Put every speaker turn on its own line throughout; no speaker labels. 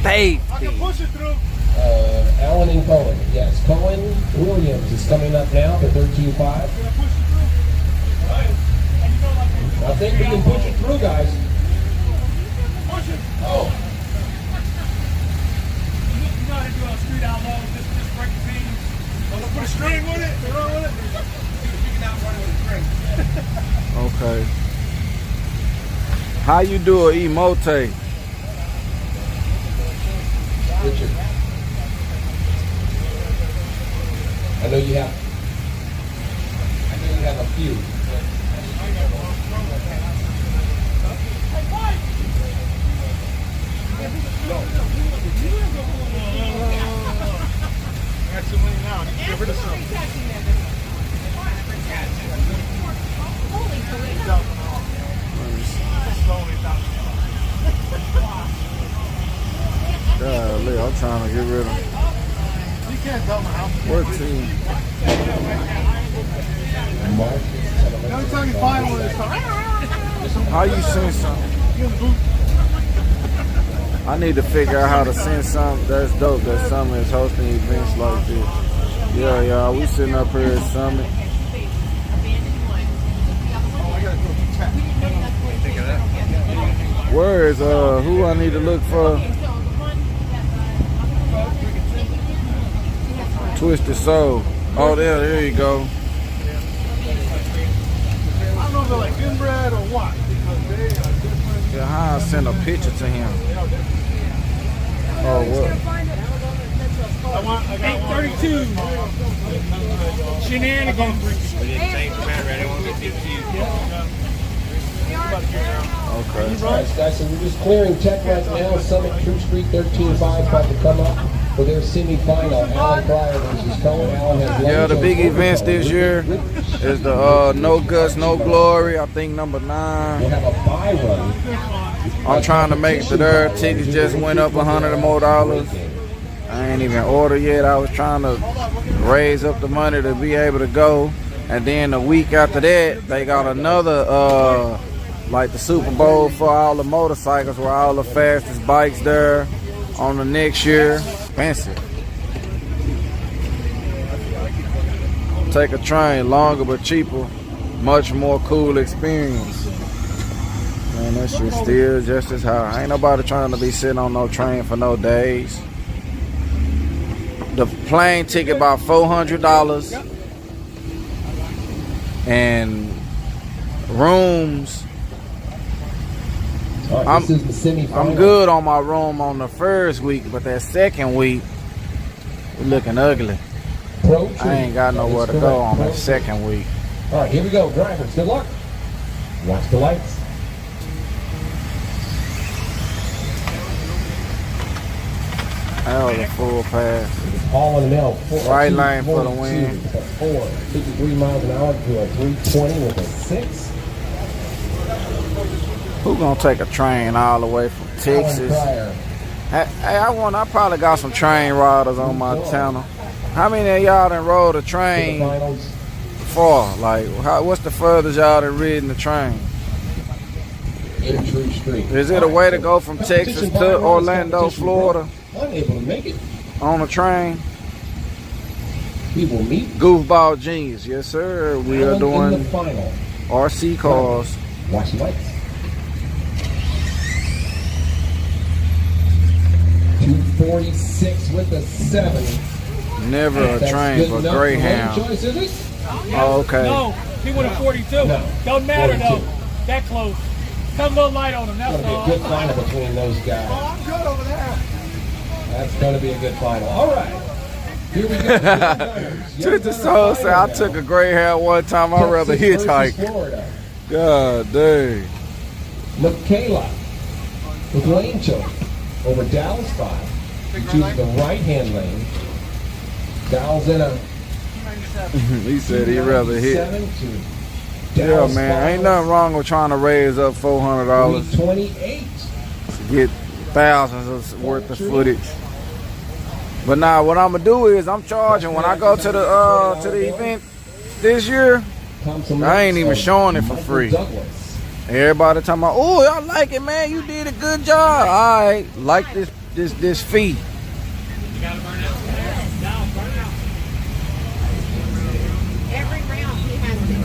Safety.
Allen and Cohen. Yes, Cohen Williams is coming up now for 13.5. I think we can push it through, guys. Oh.
You know how to do a street outlaw, just break the beans. Don't put a string with it. Run with it. You can out run with a string.
Okay. How you do an emote?
Richard. I know you have a few.
I got too many now. Get rid of some.
Golly, I'm trying to get rid of.
You can't tell my house.
What team?
The only time you find one is
How you send something? I need to figure out how to send something. That's dope that Summit is hosting events like this. Yeah, y'all, we sitting up here at Summit. Where is who I need to look for? Twisted Soul. Oh, there you go.
I don't know if they're like inbred or what, because they are different.
Yeah, how I send a picture to him? Oh, what?
I got 832. Shenanigans.
Okay.
Alright, guys, so we're just clearing check right now. Summit True Street 13.5 about to come up for their semi-final. Alan Pryor versus Cohen. Alan has
Yeah, the big events this year is the No Guts, No Glory. I think number 9.
We'll have a buy run.
I'm trying to make it to there. Tickets just went up $100 more. I ain't even ordered yet. I was trying to raise up the money to be able to go. And then the week after that, they got another, like the Super Bowl for all the motorcycles, where all the fastest bikes there on the next year. Expensive. Take a train, longer but cheaper, much more cool experience. Man, that shit still just as high. Ain't nobody trying to be sitting on no train for no days. The plane ticket about $400, and rooms.
Right, this is the semi-final.
I'm good on my room on the first week, but that second week, we're looking ugly. I ain't got nowhere to go on that second week.
All right, here we go, drivers. Good luck. Watch the lights.
That was a full pass.
All in the middle.
Right lane for the win.
53 miles an hour to a 320 with a 6.
Who gonna take a train all the way from Texas? Hey, I probably got some train riders on my channel. How many of y'all done rode a train before? Like, what's the furthest y'all done ridden the train? Is it a way to go from Texas to Orlando, Florida?
Unable to make it
on a train.
People meet.
Goofball Genius, yes sir. We are doing RC cars.
Watch the lights. 246 with a 7.
Never a train for Greyhound. Oh, okay.
No, he went at 42. No, don't matter 42. Though. That close. Got a little light on him. That's all.
It's going to be a good final between those guys.
Oh, I'm good over there.
That's going to be a good final. All right. Here we go.
Twisted Soul said, I took a Greyhound one time. I'd rather hitchhike. God dang.
Michaela with lane choke over Dallas 5. Choosing the right-hand lane. Dowell's in a...
He said he'd rather hit. Yeah, man. Ain't nothing wrong with trying to raise up $400.
28.
To get thousands worth of footage. But now what I'm gonna do is I'm charging when I go to the event this year. I ain't even showing it for free. Everybody talking about, oh, I like it, man. You did a good job. All right, like this this fee.
You gotta burn out. No, burn out.
Every round he has to.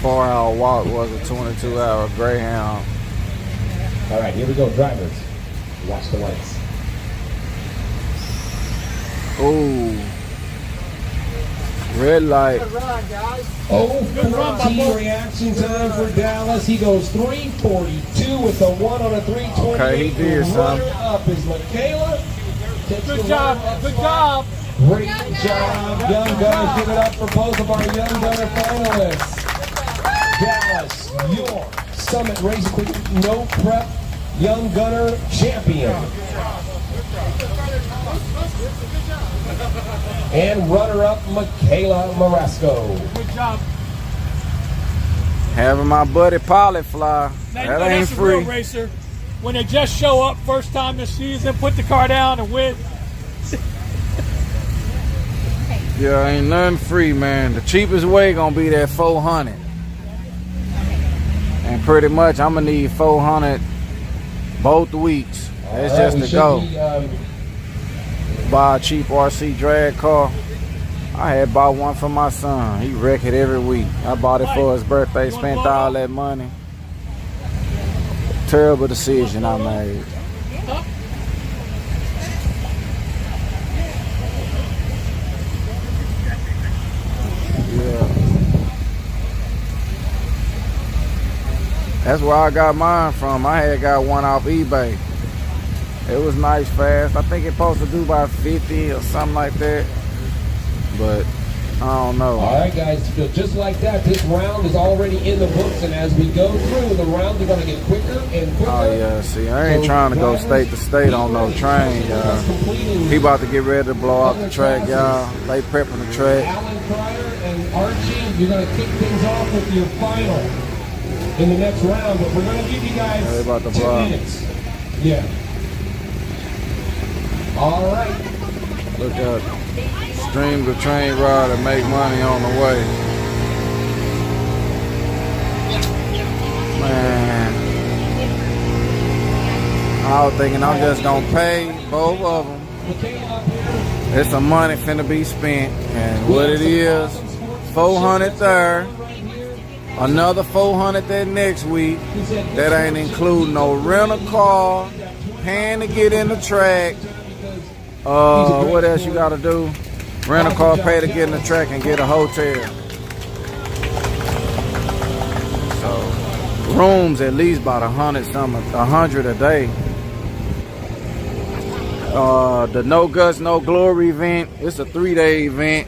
4-hour walk was a 22-hour Greyhound.
All right, here we go, drivers. Watch the lights.
Ooh. Red light.
Oh, 14 reaction time for Dallas. He goes 3:42 with the 1 on a 3:28.
Okay, he did
The
some.
runner up is Michaela.
Good job. Good job.
Great job, Young Gunners. Give it up for both of our Young Gunner finalists. Dallas, your Summit Race Quick No Prep Young Gunner champion. And runner-up, Michaela Marasco.
Good job.
Having my buddy Pilot fly.
Now, you
That
know
ain't
that's a real
free.
racer. When they just show up first time this season, put the car down and win.
Yeah, ain't nothing free, man. The cheapest way gonna be that 400. And pretty much I'm gonna need 400 both weeks. That's
All right,
just
we
to
should
go.
be,
Buy a cheap RC drag car. I had bought one for my son. He wreck it every week. I bought it for his birthday, spent all that money. Terrible decision I made. Yeah. That's where I got mine from. I had got one off eBay. It was nice, fast. I think it's supposed to do about 50 or something like that. But I don't know.
all right, guys, so just like that, this round is already in the books, and as we go through, the rounds are going to get quicker and quicker.
Oh yeah, see, I ain't trying to go state to state on no train, y'all. He about to get ready to blow off the track, y'all. They prepping the track.
Alan Cryer and Archie, you're going to kick things off with your final in the next round, but we're going to give you guys
Yeah, they about to
10
blow.
minutes. Yeah. All right.
Look up. Streams of train ride and make money on the way. Man. I was thinking I'm just gonna pay both of them. It's some money finna be spent, and what it is, 400 there, another 400 that next week. That ain't including no rental car, paying to get in the track. What else you gotta do? Rent a car, pay to get in the track, and get a hotel. So rooms at least about 100 a day. The No Guts, No Glory event. It's a 3-day event.